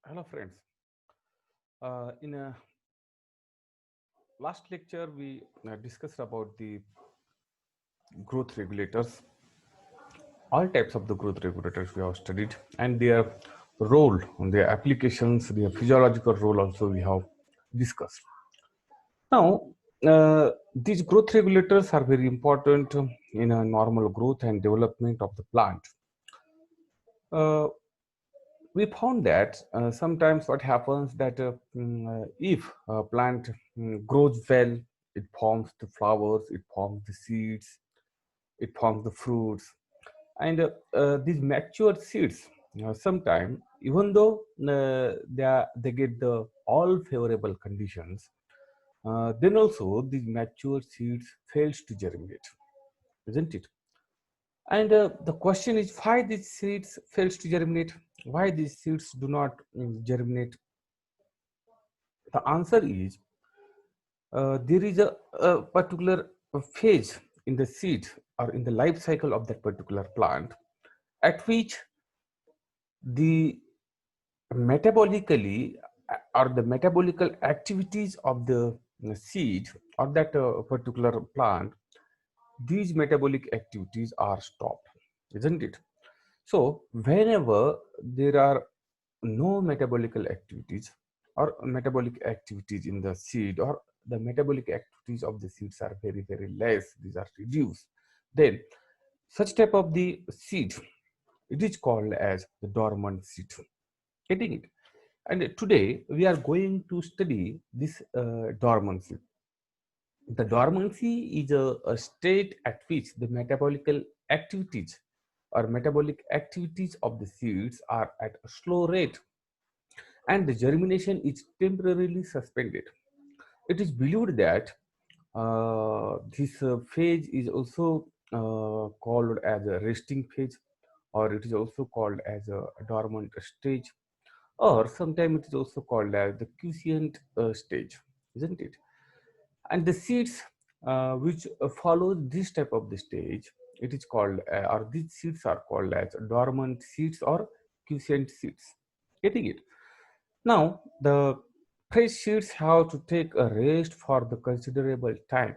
Hello friends. In a last lecture, we discussed about the growth regulators, all types of the growth regulators we have studied, and their role, their applications, their physiological role also we have discussed. Now, these growth regulators are very important in a normal growth and development of the plant. Uh, we found that sometimes what happens that if a plant grows well, it forms the flowers, it forms the seeds, it forms the fruits, and these mature seeds sometime, even though they get the all favorable conditions, then also these mature seeds fails to germinate, isn't it? And the question is why these seeds fails to germinate, why these seeds do not germinate. The answer is there is a particular phase in the seed or in the life cycle of that particular plant at which the metabolically or the metabolical activities of the seed or that particular plant, these metabolic activities are stopped, isn't it? So whenever there are no metabolical activities or metabolic activities in the seed, or the metabolic activities of the seeds are very less, these are reduced, then such type of the seed, it is called as the dormant seed. Getting it? And today we are going to study this dormancy. The dormancy is a state at which the metabolical activities or metabolic activities of the seeds are at a slow rate and the germination is temporarily suspended. It is believed that this phase is also called as a resting phase, or it is also called as a dormant stage, or sometimes it is also called as the quiescent stage, isn't it? And the seeds which follow this type of the stage, it is called or these seeds are called as dormant seeds or quiescent seeds. Getting it? Now the fresh seeds have to take a rest for the considerable time.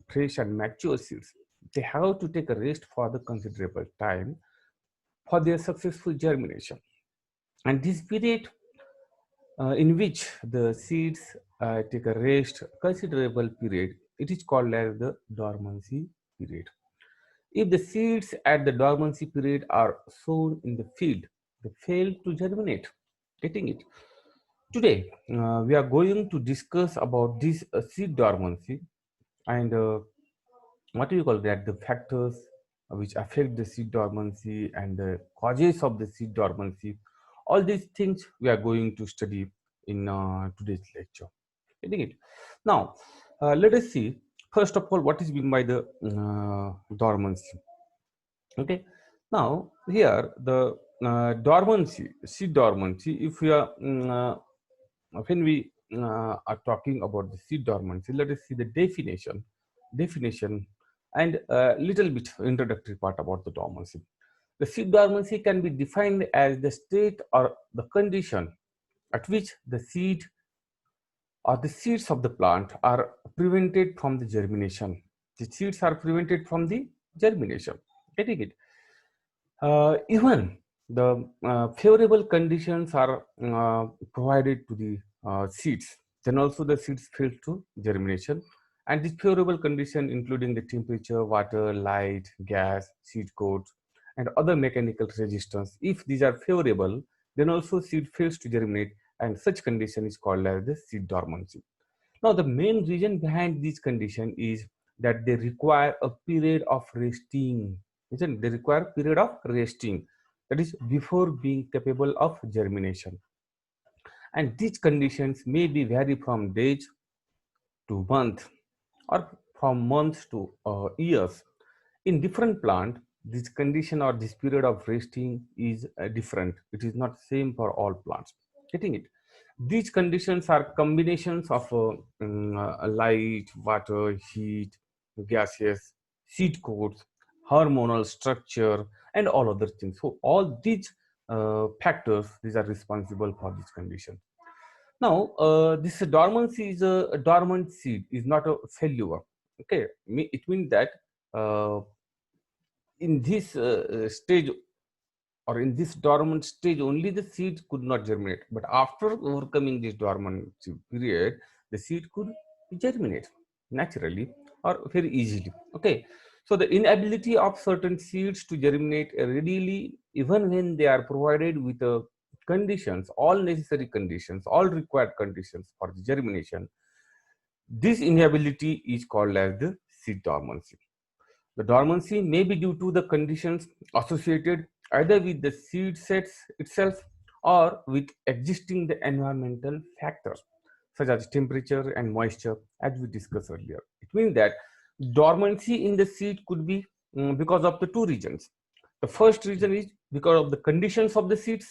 Fresh and mature seeds, they have to take a rest for the considerable time for their successful germination. And this period in which the seeds take a rest considerable period, it is called as the dormancy period. If the seeds at the dormancy period are sown in the field, they fail to germinate. Getting it? Today we are going to discuss about this seed dormancy and what do you call that, the factors which affect the seed dormancy and the causes of the seed dormancy. All these things we are going to study in today's lecture. Getting it? Now let us see first of all what is meant by the dormancy. Okay, now here the dormancy, seed dormancy, if we are when we are talking about the seed dormancy, let us see the definition and a little bit introductory part about the dormancy. The seed dormancy can be defined as the state or the condition at which the seed or the seeds of the plant are prevented from the germination. The seeds are prevented from the germination. Getting it? Even the favorable conditions are provided to the seeds, then also the seeds fail to germination. And this favorable condition including the temperature, water, light, gas, seed coats, and other mechanical resistance. If these are favorable, then also seed fails to germinate, and such condition is called as the seed dormancy. Now, the main reason behind this condition is that they require a period of resting. Isn't it? They require period of resting, that is before being capable of germination. And these conditions may be vary from days to month or from months to years. In different plant, this condition or this period of resting is different. It is not same for all plants. Getting it? These conditions are combinations of light, water, heat, gases, seed coats, hormonal structure, and all other things. So all these factors these are responsible for this condition. Now, this dormancy is a dormant seed is not a failure. Okay, it means that uh, in this stage or in this dormant stage, only the seed could not germinate. But after overcoming this dormancy period, the seed could germinate naturally or very easily. Okay, so the inability of certain seeds to germinate readily, even when they are provided with conditions, all necessary conditions, all required conditions for the germination, this inability is called as the seed dormancy. The dormancy may be due to the conditions associated either with the seed sets itself or with existing the environmental factors such as temperature and moisture, as we discussed earlier. It means that dormancy in the seed could be because of the two reasons. The first reason is because of the conditions of the seeds,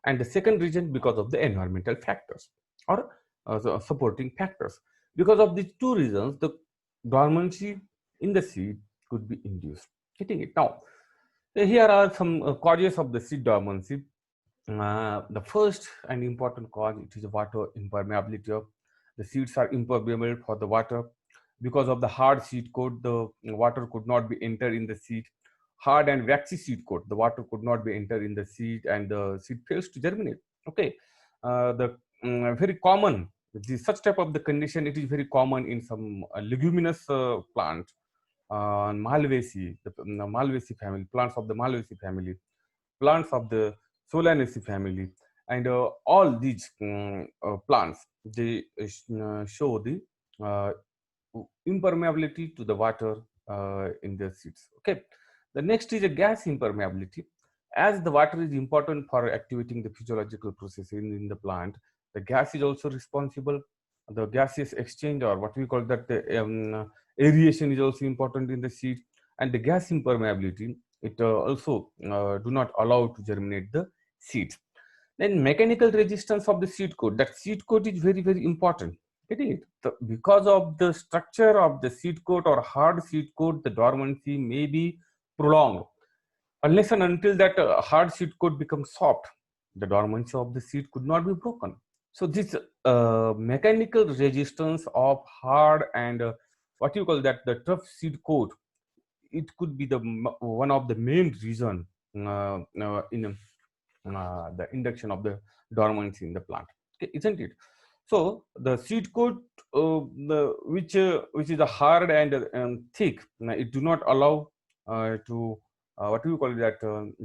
and the second reason because of the environmental factors or the supporting factors. Because of these two reasons, the dormancy in the seed could be induced. Getting it now? Here are some causes of the seed dormancy. The first and important cause, it is water impermeability. Of the seeds are impermeable for the water. Because of the hard seed coat, the water could not be entered in the seed. Hard and waxy seed coat, the water could not be entered in the seed, and the seed fails to germinate. Okay, the very common such type of the condition. It is very common in some leguminous plant, Malvaceae, the Malvaceae family, plants of the Malvaceae family, plants of the Solanaceae family, and all these plants, they show the uh, impermeability to the water in the seeds. Okay, the next is a gas impermeability. As the water is important for activating the physiological process in the plant, the gas is also responsible. The gaseous exchange, or what we call that, the aeration is also important in the seed, and the gas impermeability, it also do not allow to germinate the seeds. Then mechanical resistance of the seed coat. That seed coat is very, very important. Getting it? Because of the structure of the seed coat or hard seed coat, the dormancy may be prolonged. Unless and until that hard seed coat becomes soft, the dormancy of the seed could not be broken. So this mechanical resistance of hard and what you call that, the tough seed coat, it could be the one of the main reason in the induction of the dormancy in the plant. Okay, isn't it? So the seed coat, which is a hard and thick, it do not allow to what do you call that,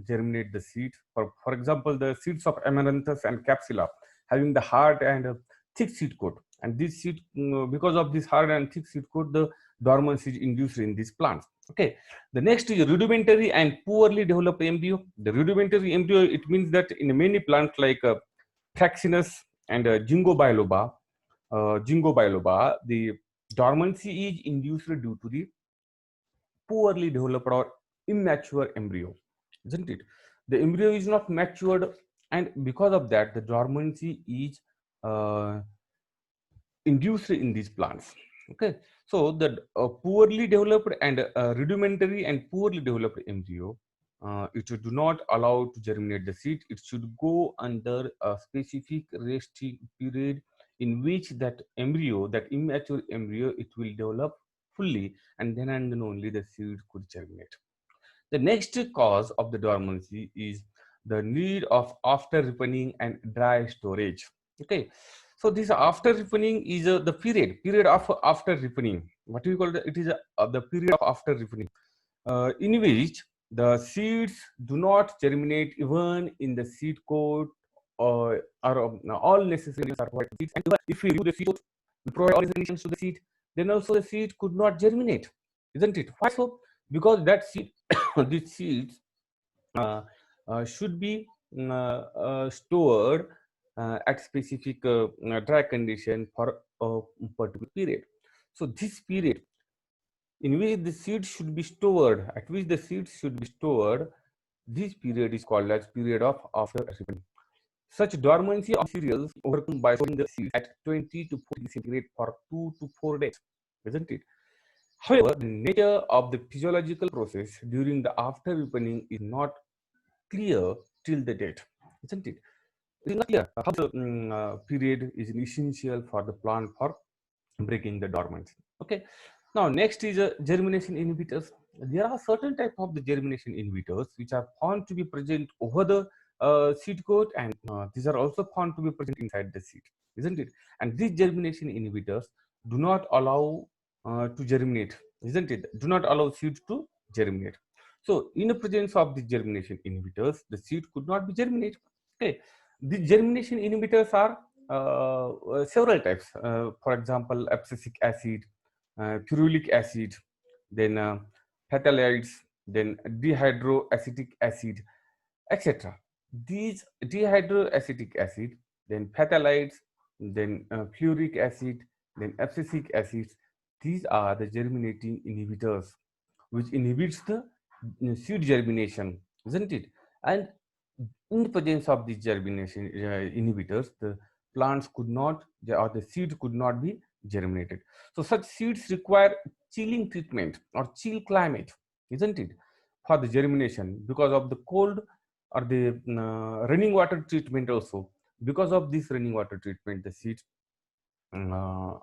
germinate the seed. For example, the seeds of amaranthus and capsula having the hard and thick seed coat, and this seed, because of this hard and thick seed coat, the dormancy is induced in these plants. Okay, the next is rudimentary and poorly developed embryo. The rudimentary embryo, it means that in many plants like Fraxinus and Ginkgo biloba, the dormancy is induced due to the poorly developed or immature embryo, isn't it? The embryo is not matured, and because of that, the dormancy is uh, induced in these plants. Okay, so the poorly developed and rudimentary and poorly developed embryo, it do not allow to germinate the seed. It should go under a specific resting period in which that embryo, that immature embryo, it will develop fully, and then only the seed could germinate. The next cause of the dormancy is the need of after ripening and dry storage. Okay, so this after ripening is the period of after ripening. What do you call it? It is the period of after ripening, in which the seeds do not germinate even in the seed coat, or all necessary are provided to seeds. And even if we remove the seed coat, we provide all necessary conditions to the seed, then also the seed could not germinate, isn't it? Why so? Because that seed, these seeds uh, should be stored at specific dry condition for a particular period. So this period in which the seeds should be stored, at which the seeds should be stored, this period is called as period of after ripening. Such dormancy of cereals overcome by storing the seeds at 20 to 40 centigrade for 2 to 4 days, isn't it? However, the nature of the physiological process during the after ripening is not clear till the date, isn't it? It is not clear how the period is essential for the plant for breaking the dormancy. Okay. Now next is germination inhibitors. There are certain type of the germination inhibitors which are found to be present over the seed coat, and these are also found to be present inside the seed, isn't it? And these germination inhibitors do not allow to germinate, isn't it? Do not allow seed to germinate. So in the presence of the germination inhibitors, the seed could not be germinated. Okay. The germination inhibitors are several types. For example, abscisic acid, ferulic acid, then phthalates, then dihydroacetic acid, etc. These dihydroacetic acid, then phthalates, then fluoric acid, then abscisic acids. These are the germinating inhibitors which inhibits the seed germination, isn't it? And in the presence of these germination inhibitors, the plants could not, or the seed could not be germinated. So such seeds require chilling treatment or chill climate, isn't it, for the germination, because of the cold or the running water treatment also. Because of this running water treatment, the seeds uh,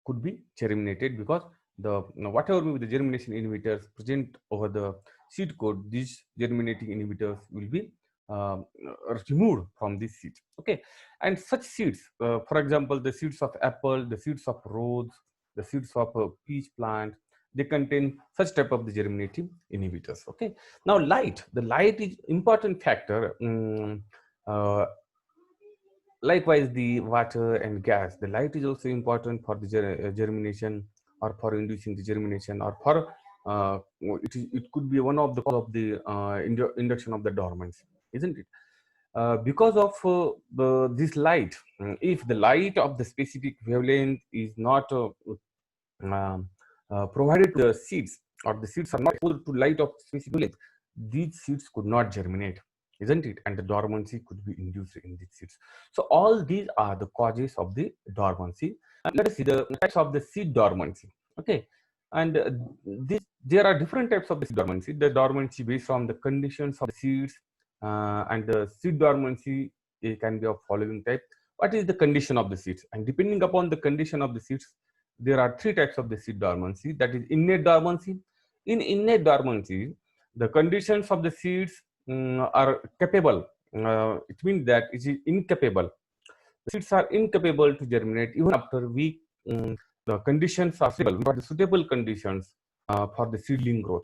could be germinated, because the whatever may be the germination inhibitors present over the seed coat, these germinating inhibitors will be removed from this seed. Okay. And such seeds, for example, the seeds of apple, the seeds of rose, the seeds of peach plant, they contain such type of the germinating inhibitors. Okay. Now the light is important factor. Uh, Likewise, the water and gas, the light is also important for the germination, or for inducing the germination, or for it could be one of the cause of the induction of the dormancy, isn't it? Because of this light, if the light of the specific wavelength is not um, provided to the seeds, or the seeds are not exposed to light of specific wavelength, these seeds could not germinate, isn't it? And the dormancy could be induced in these seeds. So all these are the causes of the dormancy. And let us see the types of the seed dormancy. Okay. And there are different types of the seed dormancy. The dormancy based on the conditions of the seeds, and the seed dormancy can be of following type. What is the condition of the seeds? And depending upon the condition of the seeds, there are three types of the seed dormancy. That is innate dormancy. In innate dormancy, the conditions of the seeds are capable. It means that it is incapable. The seeds are incapable to germinate even after weak. The conditions are suitable. We got the suitable conditions for the seedling growth,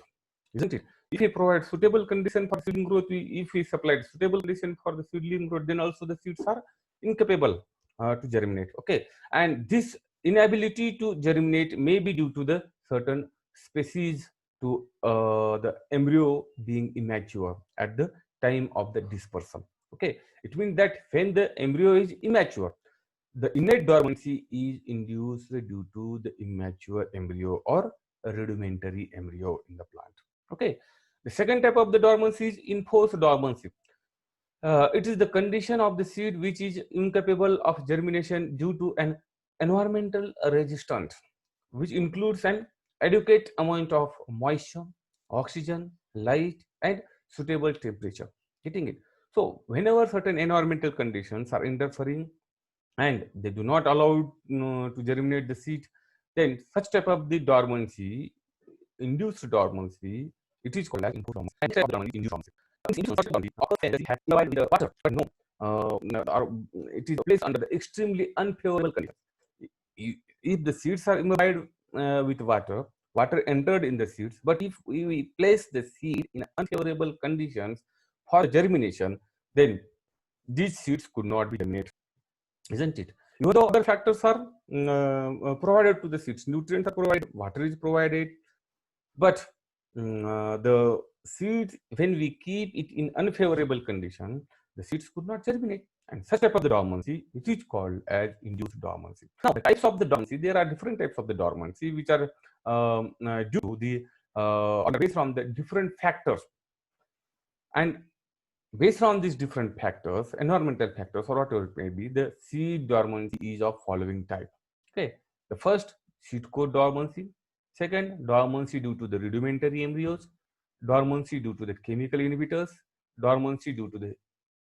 isn't it? If we provide suitable condition for seedling growth, if we supplied suitable condition for the seedling growth, then also the seeds are incapable to germinate. Okay, and this inability to germinate may be due to the certain species, to the embryo being immature at the time of the dispersal. Okay, it means that when the embryo is immature, the innate dormancy is induced due to the immature embryo or a rudimentary embryo in the plant. Okay, the second type of the dormancy is enforced dormancy. It is the condition of the seed which is incapable of germination due to an environmental resistance, which includes an adequate amount of moisture, oxygen, light, and suitable temperature. Getting it? So, whenever certain environmental conditions are interfering and they do not allow to germinate the seed, then such type of the dormancy, induced dormancy, it is called as induced dormancy. And type of dormancy, induced dormancy. Induced dormancy occurs has combined with the water, but no, or it is placed under the extremely unfavorable conditions. If the seeds are imbibed with water, water entered in the seeds, but if we place the seed in unfavorable conditions for germination, then these seeds could not be germinated, isn't it? Even though other factors are provided to the seeds, nutrients are provided, water is provided, but the seeds, when we keep it in unfavorable condition, the seeds could not germinate. And such type of the dormancy, which is called as induced dormancy. Now, the types of the dormancy, there are different types of the dormancy, which are due to the or based on the different factors. And based on these different factors, environmental factors or whatever it may be, the seed dormancy is of following type. Okay, the first, seed coat dormancy. Second, dormancy due to the rudimentary embryos. Dormancy due to the chemical inhibitors. dormancy due to the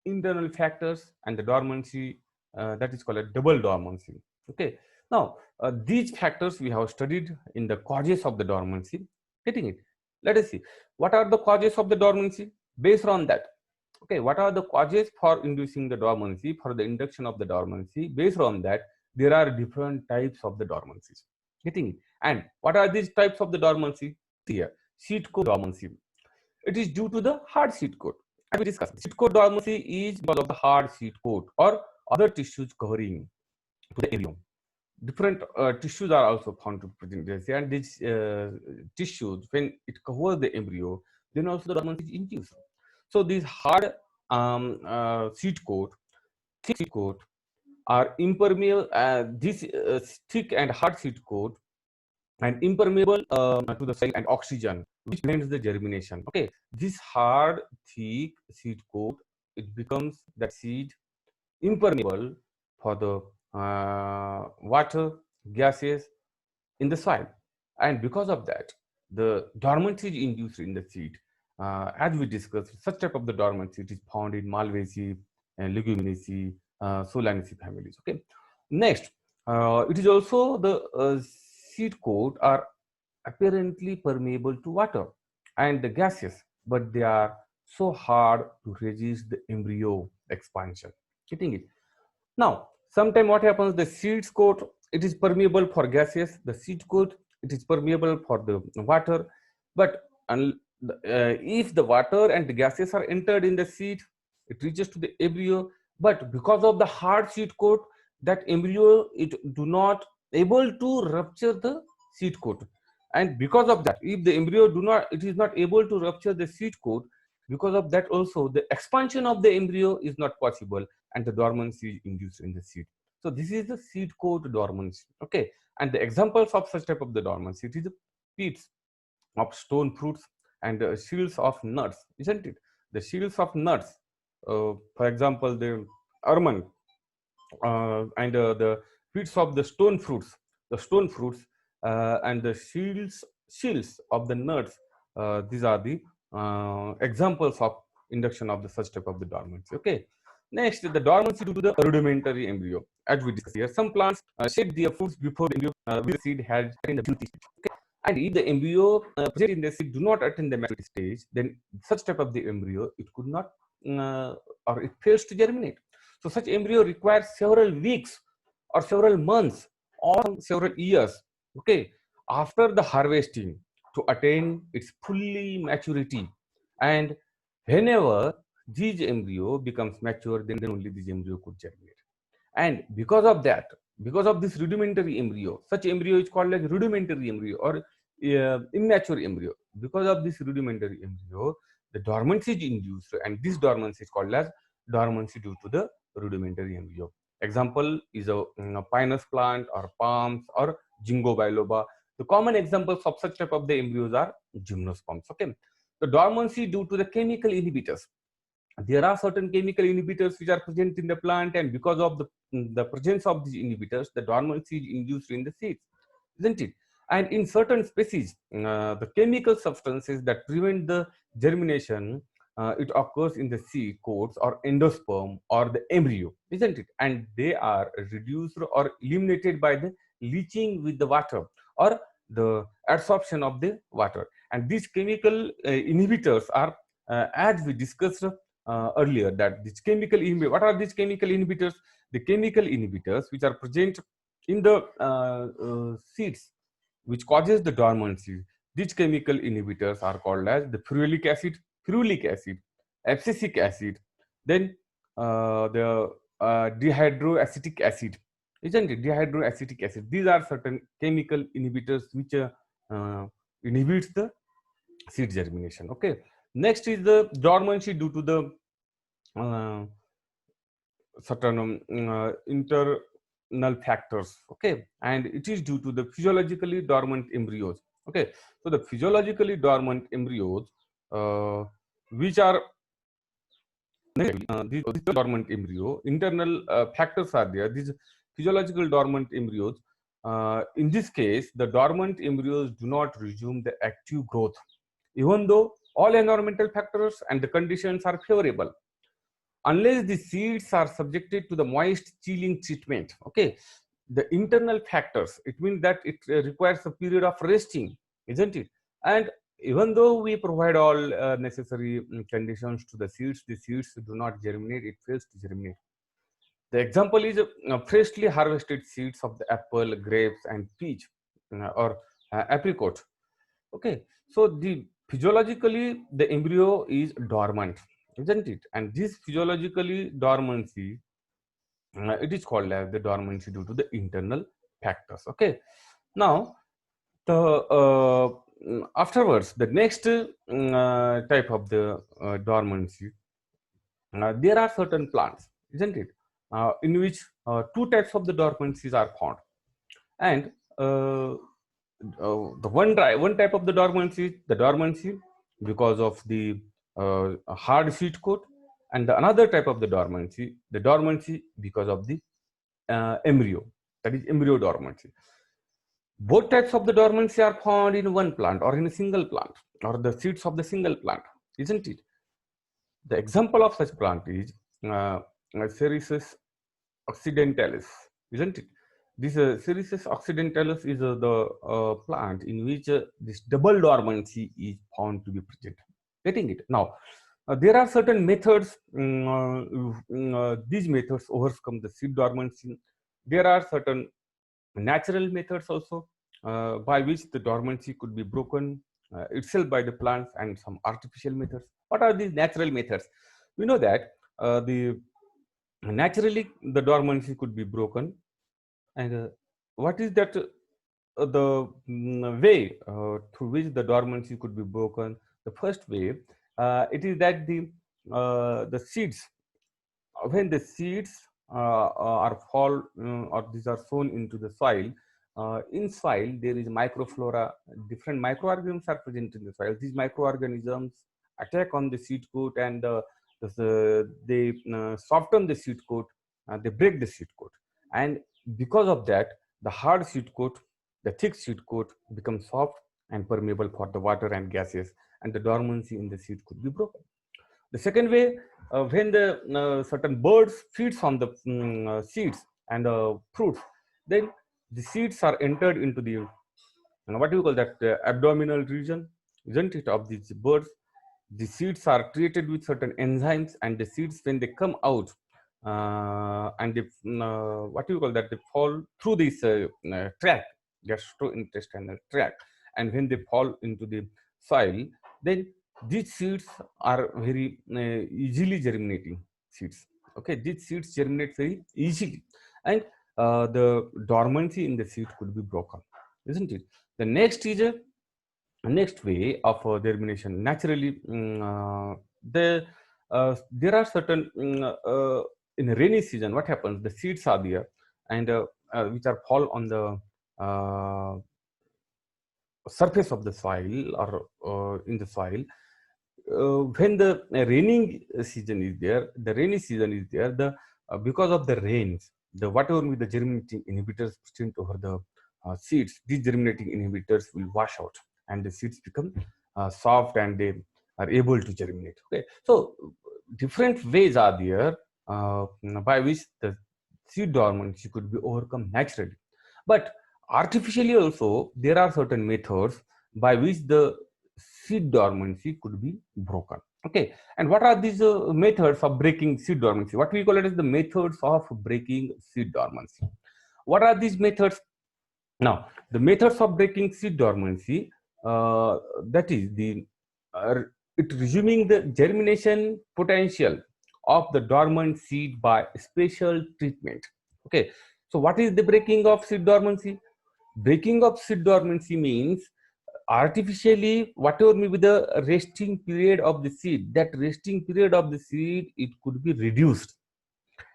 internal factors, and the dormancy that is called a double dormancy. Okay, now these factors we have studied in the causes of the dormancy. Getting it? Let us see what are the causes of the dormancy. Based on that, okay, what are the causes for inducing the dormancy, for the induction of the dormancy? Based on that, there are different types of the dormancies. Getting it? And what are these types of the dormancy? Here, seed coat dormancy. It is due to the hard seed coat. As we discussed, seed coat dormancy is because of the hard seed coat or other tissues covering to the embryo. Different tissues are also found to present this, and these tissues, when it covers the embryo, then also the dormancy is induced. So these hard seed coat, thick seed coat are impermeable. This thick and hard seed coat and impermeable to the soil and oxygen, which prevents the germination. Okay, this hard, thick seed coat, it becomes that seed impermeable for the water, gases in the soil, and because of that, the dormancy is induced in the seed. As we discussed, such type of the dormancy it is found in Malvaceae and Leguminaceae, Solanaceae families. Okay, next, it is also the seed coat are apparently permeable to water and the gases, but they are so hard to resist the embryo expansion. Getting it? Now, sometime what happens, the seed coat, it is permeable for gases, the seed coat, it is permeable for the water, but if the water and the gases are entered in the seed, it reaches to the embryo, but because of the hard seed coat, that embryo, it do not able to rupture the seed coat. And because of that, if the embryo do not, it is not able to rupture the seed coat, because of that also the expansion of the embryo is not possible, and the dormancy is induced in the seed. So this is the seed coat dormancy. Okay, and the examples of such type of the dormancy, it is the pits of stone fruits and shields of nuts, isn't it? The shields of nuts, for example, the almond and the pits of the stone fruits and the shields of the nuts. These are the examples of induction of the such type of the dormancy. Okay. Next, the dormancy due to the rudimentary embryo. As we discussed here, some plants shed their fruits before the embryo with the seed has attained the maturity stage. Okay. And if the embryo present in the seed do not attain the maturity stage, then such type of the embryo, it could not or it fails to germinate. So such embryo requires several weeks or several months or several years, okay, after the harvesting to attain its fully maturity. And whenever this embryo becomes mature, then only this embryo could germinate. And because of that, because of this rudimentary embryo, such embryo is called like rudimentary embryo or immature embryo. Because of this rudimentary embryo, the dormancy is induced, and this dormancy is called as dormancy due to the rudimentary embryo. Example is a pinus plant or palms or Ginkgo biloba. The common examples of such type of the embryos are gymnosperms. Okay, the dormancy due to the chemical inhibitors. There are certain chemical inhibitors which are present in the plant, and because of the presence of these inhibitors, the dormancy is induced in the seeds, isn't it? And in certain species, the chemical substances that prevent the germination, it occurs in the seed coats or endosperm or the embryo, isn't it? And they are reduced or eliminated by the leaching with the water or the absorption of the water. And these chemical inhibitors are, as we discussed earlier, that these chemical inhibitors, what are these chemical inhibitors? The chemical inhibitors which are present in the seeds which causes the dormancy. These chemical inhibitors are called as the ferulic acid, abscisic acid, then the dihydroacetic acid, isn't it? Dihydroacetic acid. These are certain chemical inhibitors which inhibits the seed germination. Okay. Next is the dormancy due to the certain internal factors. Okay, and it is due to the physiologically dormant embryos. Okay, so the physiologically dormant embryos, which are these dormant embryo, internal factors are there. These physiological dormant embryos. In this case, the dormant embryos do not resume the active growth, even though all environmental factors and the conditions are favorable, unless the seeds are subjected to the moist chilling treatment. Okay, the internal factors, it means that it requires a period of resting, isn't it? And even though we provide all necessary conditions to the seeds do not germinate, it fails to germinate. The example is freshly harvested seeds of the apple, grapes, and peach, or apricot. Okay, so the physiologically the embryo is dormant, isn't it? And this physiologically dormancy, it is called as the dormancy due to the internal factors. Okay, now the afterwards the next type of the dormancy, there are certain plants, isn't it, in which two types of the dormancies are found. And the one type of the dormancy because of the hard seed coat, and the another type of the dormancy because of the embryo, that is embryo dormancy. Both types of the dormancy are found in one plant or in a single plant, or the seeds of the single plant, isn't it? The example of such plant is Cereus occidentalis, isn't it? This Cereus occidentalis is the plant in which this double dormancy is found to be present. Getting it? Now, there are certain methods. These methods overcome the seed dormancy. There are certain natural methods also by which the dormancy could be broken itself by the plants, and some artificial methods. What are these natural methods? We know that the naturally the dormancy could be broken, and what is that the way through which the dormancy could be broken? The first way, it is that the seeds, when the seeds are fall or these are sown into the soil, in soil there is microflora, different microorganisms are present in the soil. These microorganisms attack on the seed coat, and they soften the seed coat, they break the seed coat, and because of that the hard seed coat, the thick seed coat becomes soft and permeable for the water and gases, and the dormancy in the seed could be broken. The second way, when the certain birds feeds on the seeds and fruits, then the seeds are entered into the what do you call that abdominal region, isn't it, of these birds. The seeds are treated with certain enzymes, and the seeds, when they come out, and they, what do you call that, they fall through this tract, gastrointestinal tract, and when they fall into the soil, then these seeds are very easily germinating seeds. Okay, these seeds germinate very easily, and the dormancy in the seed could be broken, isn't it? The next is a next way of germination. Naturally, there are certain in rainy season. What happens? The seeds are there, and which are fall on the surface of the soil, or in the soil. When the raining season is there, the because of the rains, the whatever with the germinating inhibitors present over the seeds, these germinating inhibitors will wash out, and the seeds become soft, and they are able to germinate. Okay, so different ways are there by which the seed dormancy could be overcome naturally, but artificially also there are certain methods by which the seed dormancy could be broken. Okay, and what are these methods of breaking seed dormancy? What we call it as the methods of breaking seed dormancy. What are these methods? Now, the methods of breaking seed dormancy, that is the it resuming the germination potential of the dormant seed by special treatment. Okay, so what is the breaking of seed dormancy? Breaking of seed dormancy means artificially whatever may be the resting period of the seed, that resting period of the seed, it could be reduced,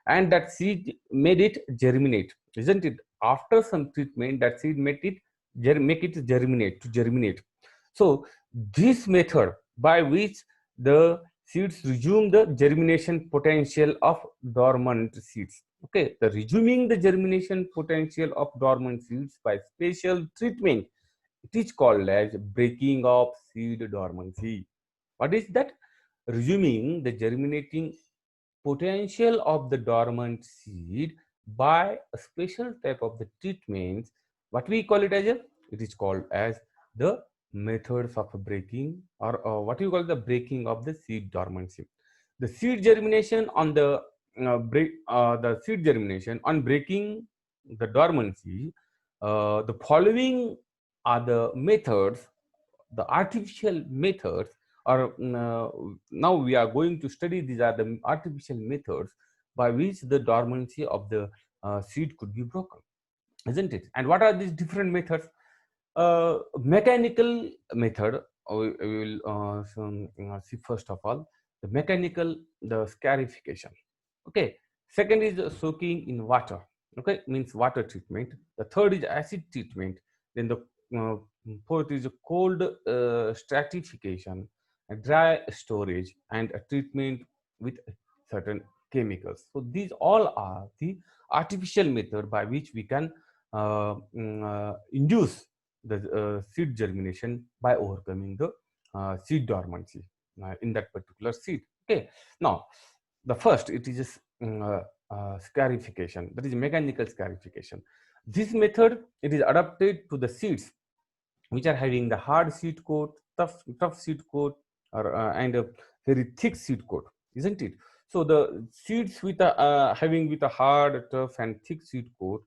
and that seed made it germinate, isn't it? After some treatment, that seed made it make it germinate. So this method by which the seeds resume the germination potential of dormant seeds. Okay, the resuming the germination potential of dormant seeds by special treatment, it is called as breaking of seed dormancy. What is that? Resuming the germinating potential of the dormant seed by a special type of the treatments. What we call it as a, it is called as the methods of breaking, or what you call the breaking of the seed dormancy. The seed germination on the seed germination on breaking the dormancy. The following are the methods, the artificial methods, or now we are going to study, these are the artificial methods by which the dormancy of the seed could be broken, isn't it? And what are these different methods? Mechanical method, we will see first of all the mechanical, the scarification. Okay. Second is soaking in water. Okay, means water treatment. The third is acid treatment. Then the uh, fourth is cold stratification, a dry storage, and a treatment with certain chemicals. So these all are the artificial method by which we can induce the seed germination by overcoming the seed dormancy in that particular seed. Okay. Now, the first, it is scarification, that is mechanical scarification. This method, it is adapted to the seeds which are having the hard seed coat, tough seed coat, or and a very thick seed coat, isn't it? So the seeds with a having with a hard, tough, and thick seed coat,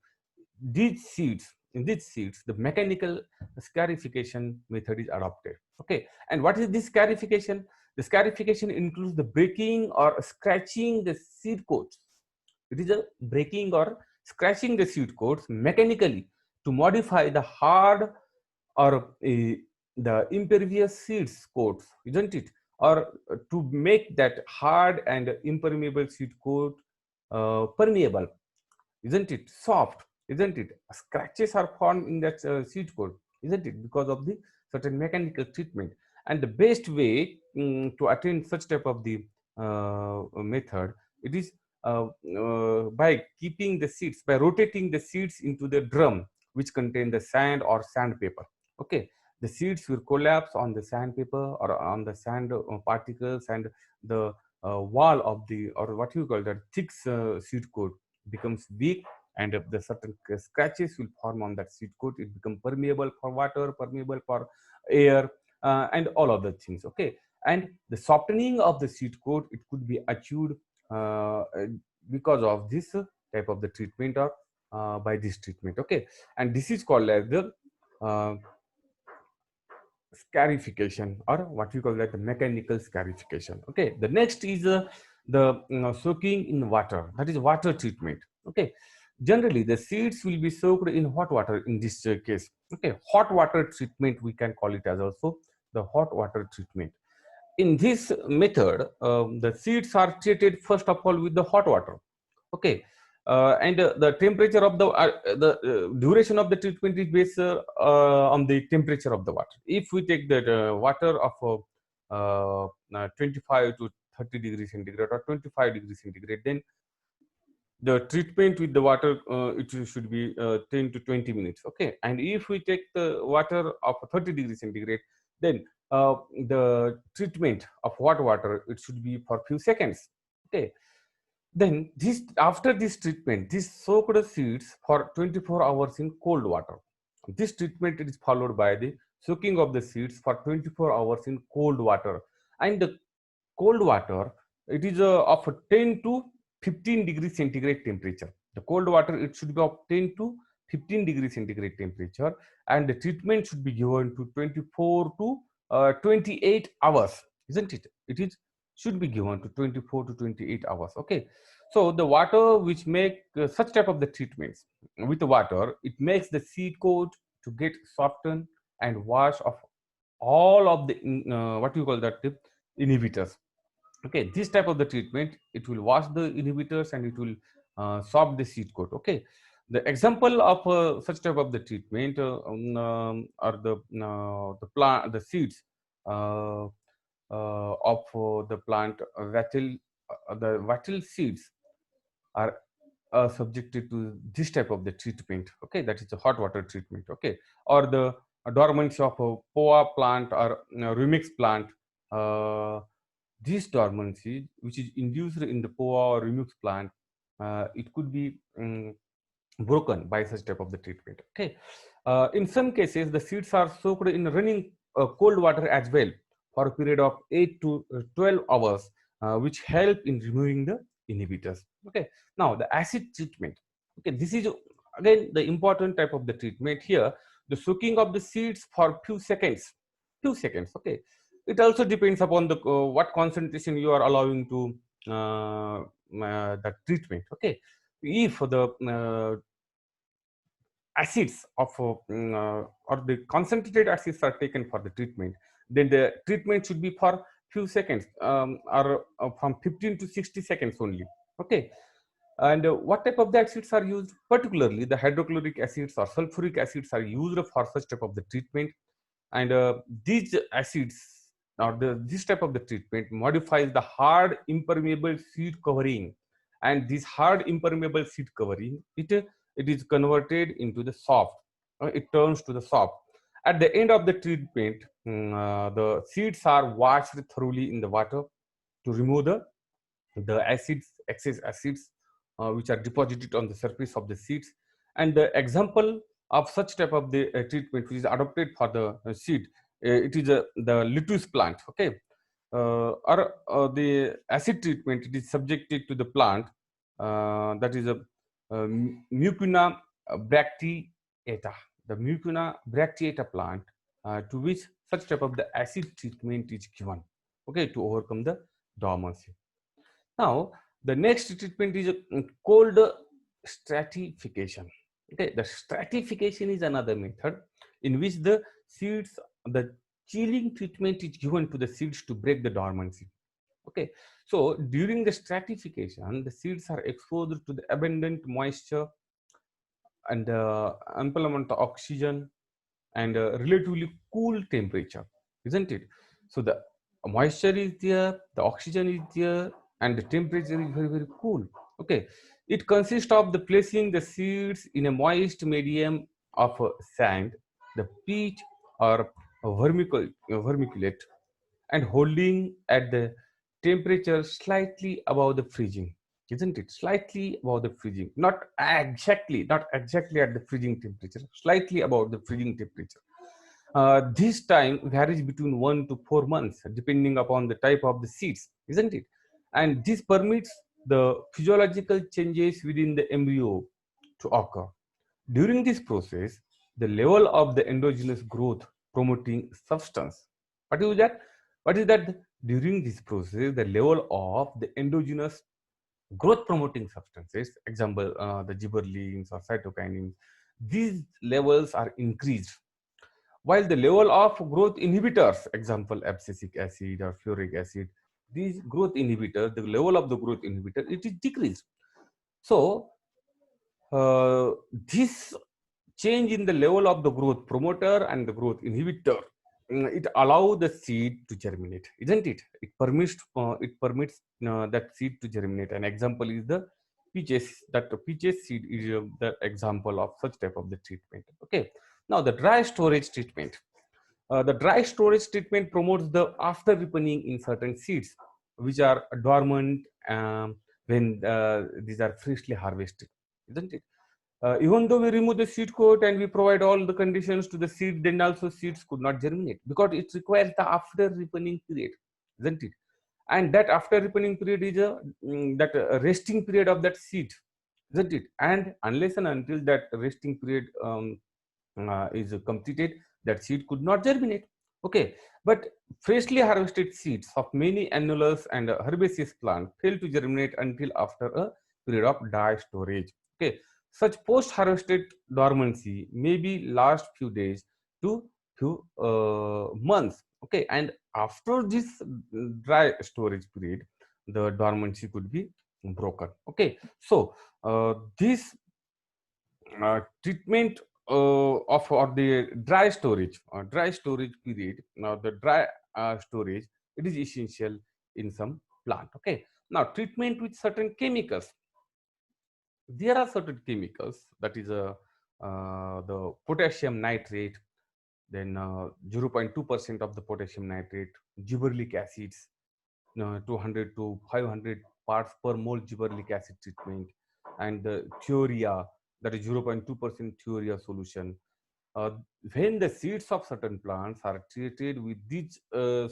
these seeds, in these seeds, the mechanical scarification method is adopted. Okay, and what is this scarification? The scarification includes the breaking or scratching the seed coats. It is a breaking or scratching the seed coats mechanically to modify the hard or the impervious seeds coats, isn't it? Or to make that hard and impermeable seed coat permeable, isn't it? Soft, isn't it? Scratches are formed in that seed coat, isn't it? Because of the certain mechanical treatment. And the best way to attain such type of the method, it is by keeping the seeds, by rotating the seeds into the drum which contain the sand or sandpaper. Okay, the seeds will collapse on the sandpaper or on the sand particles, and the wall of the, or what you call that, thick seed coat becomes weak, and if the certain scratches will form on that seed coat, it become permeable for water, permeable for air, and all of the things. Okay, and the softening of the seed coat, it could be achieved uh, because of this type of the treatment, or by this treatment. Okay, and this is called as the uh, scarification, or what we call that the mechanical scarification. Okay, the next is the soaking in water, that is water treatment. Okay, generally the seeds will be soaked in hot water in this case. Okay, hot water treatment we can call it as also the hot water treatment. In this method, the seeds are treated first of all with the hot water. Okay, and the temperature of the duration of the treatment is based on the temperature of the water. If we take the water of 25 to 30 degrees centigrade or 25 degrees centigrade, then the treatment with the water, it should be 10 to 20 minutes. Okay, and if we take the water of 30 degrees centigrade, then the treatment of hot water, it should be for few seconds. Okay, then this, after this treatment, this soaked seeds for 24 hours in cold water. This treatment is followed by the soaking of the seeds for 24 hours in cold water. And the cold water, it is of 10 to 15 degrees centigrade temperature. The cold water, it should be of 10 to 15 degrees centigrade temperature, and the treatment should be given to 24 to 28 hours, isn't it? It is should be given to 24 to 28 hours. Okay, so the water which make such type of the treatments with the water, it makes the seed coat to get softened and wash off all of the what you call that, the inhibitors. Okay, this type of the treatment, it will wash the inhibitors and it will soft the seed coat. Okay, the example of such type of the treatment are the plant, the seeds uh, of the plant wattle. The wattle seeds are subjected to this type of the treatment. Okay, that is a hot water treatment. Okay, or the dormancy of a poa plant or remix plant. uh, this dormancy, which is induced in the POA or remux plant, it could be broken by such type of the treatment. Okay, in some cases, the seeds are soaked in running cold water as well for a period of 8 to 12 hours, which help in removing the inhibitors. Okay, now the acid treatment. Okay, this is again the important type of the treatment here. The soaking of the seeds for few seconds. Okay, it also depends upon the what concentration you are allowing to the treatment. Okay, if the acids of or the concentrated acids are taken for the treatment, then the treatment should be for few seconds, or from 15 to 60 seconds only. Okay, and what type of the acids are used? Particularly the hydrochloric acids or sulfuric acids are used for such type of the treatment. And these acids or this type of the treatment modifies the hard impermeable seed covering, and this hard impermeable seed covering, it is converted into the soft, it turns to the soft. At the end of the treatment, the seeds are washed thoroughly in the water to remove the acids, excess acids, which are deposited on the surface of the seeds. And the example of such type of the treatment which is adopted for the seed, it is the lettuce plant. Okay, or the acid treatment, it is subjected to the plant, that is a mucuna bracteata, the mucuna bracteata plant, to which such type of the acid treatment is given, okay, to overcome the dormancy. Now, the next treatment is cold stratification. Okay, the stratification is another method in which the seeds, the chilling treatment is given to the seeds to break the dormancy. Okay, so during the stratification, the seeds are exposed to the abundant moisture and ample amount of oxygen and relatively cool temperature, isn't it? So the moisture is there, the oxygen is there, and the temperature is very, very cool. Okay, it consists of the placing the seeds in a moist medium of sand, the peat or vermiculate, and holding at the temperature slightly above the freezing, isn't it? Slightly above the freezing, not exactly at the freezing temperature, slightly above the freezing temperature. This time varies between 1 to 4 months, depending upon the type of the seeds, isn't it? And this permits the physiological changes within the embryo to occur. During this process, the level of the endogenous growth promoting substance. What is that? What is that? During this process, the level of the endogenous growth promoting substances, example, the gibberellins or cytokinins, these levels are increased, while the level of growth inhibitors, example abscisic acid or fluoric acid, these growth inhibitors, the level of the growth inhibitor, it is decreased. So this change in the level of the growth promoter and the growth inhibitor, it allows the seed to germinate, isn't it? It permits that seed to germinate. An example is the peaches. That peaches seed is the example of such type of the treatment. Okay, now the dry storage treatment. The dry storage treatment promotes the after ripening in certain seeds which are dormant, when these are freshly harvested, isn't it? Even though we remove the seed coat and we provide all the conditions to the seed, then also seeds could not germinate because it requires the after ripening period, isn't it? And that after ripening period is that resting period of that seed, isn't it? And unless and until that resting period is completed, that seed could not germinate. Okay, but freshly harvested seeds of many annuals and herbaceous plant fail to germinate until after a period of dry storage. Okay, such post-harvested dormancy may be last few days to few months. Okay, and after this dry storage period, the dormancy could be broken. Okay, so this treatment of or the dry storage period. Now the dry storage, it is essential in some plant. Okay, now treatment with certain chemicals. There are certain chemicals, that is the potassium nitrate, then 0.2% of the potassium nitrate, gibberellic acids, 200 to 500 parts per mole gibberellic acid treatment, and the thuria, that is 0.2% thuria solution. uh, when the seeds of certain plants are treated with these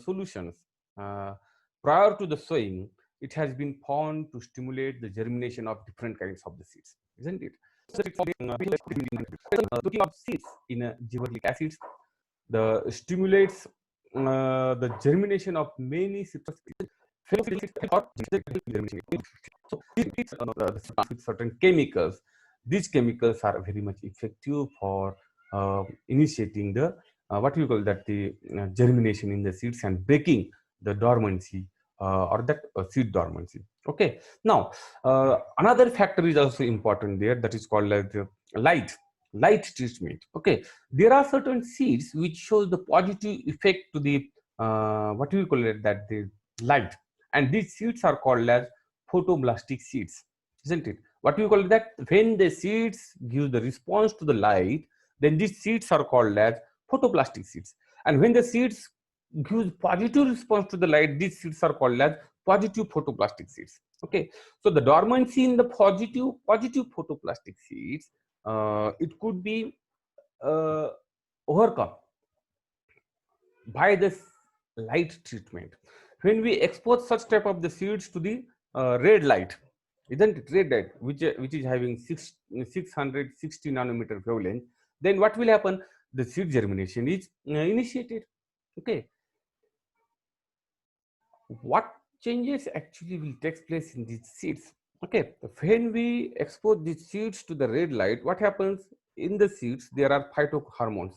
solutions uh, prior to the sowing, it has been found to stimulate the germination of different kinds of the seeds, isn't it? So looking at seeds in gibberellic acids, the stimulates the germination of many citrus seeds. So with certain chemicals, these chemicals are very much effective for initiating the what we call that the germination in the seeds and breaking the dormancy or that seed dormancy. Okay. Now, another factor is also important there, that is called like the light treatment. Okay, there are certain seeds which shows the positive effect to the what we call it that the light, and these seeds are called as photoblastic seeds, isn't it? What we call that, when the seeds give the response to the light, then these seeds are called as photoplastic seeds. And when the seeds gives positive response to the light, these seeds are called as positive photoplastic seeds. Okay, so the dormancy in the positive photoplastic seeds, it could be uh, overcome by this light treatment. When we expose such type of the seeds to the red light, isn't it, red light, which is having 660 nanometer wavelength, then what will happen? The seed germination is initiated. Okay, what changes actually will take place in these seeds? Okay, when we expose these seeds to the red light, what happens? In the seeds there are phytohormones.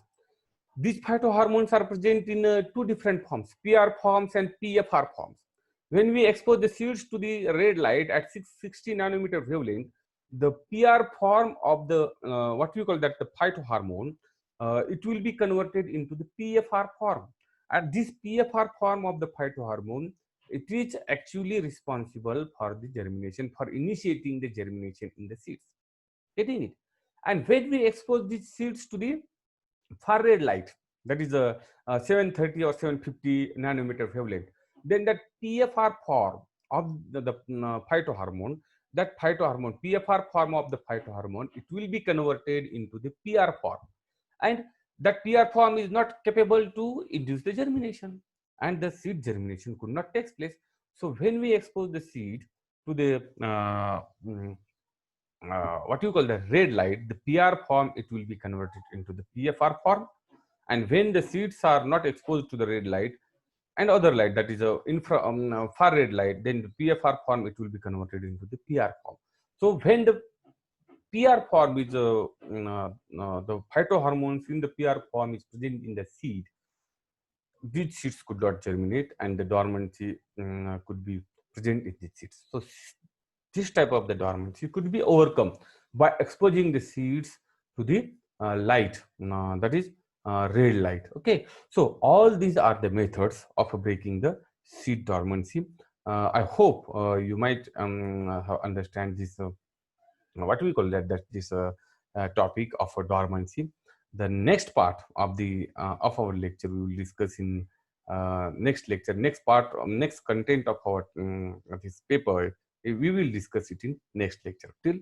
These phytohormones are present in two different forms, PR forms and PFR forms. When we expose the seeds to the red light at 660 nanometer wavelength, the PR form of the what we call that the phytohormone, it will be converted into the PFR form. And this PFR form of the phytohormone, it is actually responsible for the germination, for initiating the germination in the seeds. Getting it? And when we expose these seeds to the far red light, that is a 730 or 750 nanometer wavelength, then that PFR form of the phytohormone, that phytohormone, PFR form of the phytohormone, it will be converted into the PR form, and that PR form is not capable to induce the germination, and the seed germination could not take place. So when we expose the seed to the what you call the red light, the PR form, it will be converted into the PFR form. And when the seeds are not exposed to the red light and other light, that is a far red light, then the PFR form, it will be converted into the PR form. So when the PR form is the phytohormones in the PR form is present in the seed, these seeds could not germinate, and the dormancy could be present in these seeds. So this type of the dormancy could be overcome by exposing the seeds to the light, that is red light. Okay, so all these are the methods of breaking the seed dormancy. I hope you might understand this what we call that this topic of a dormancy. The next part of the of our lecture we will discuss in next lecture, next part, next content of our this paper, we will discuss it in next lecture. Till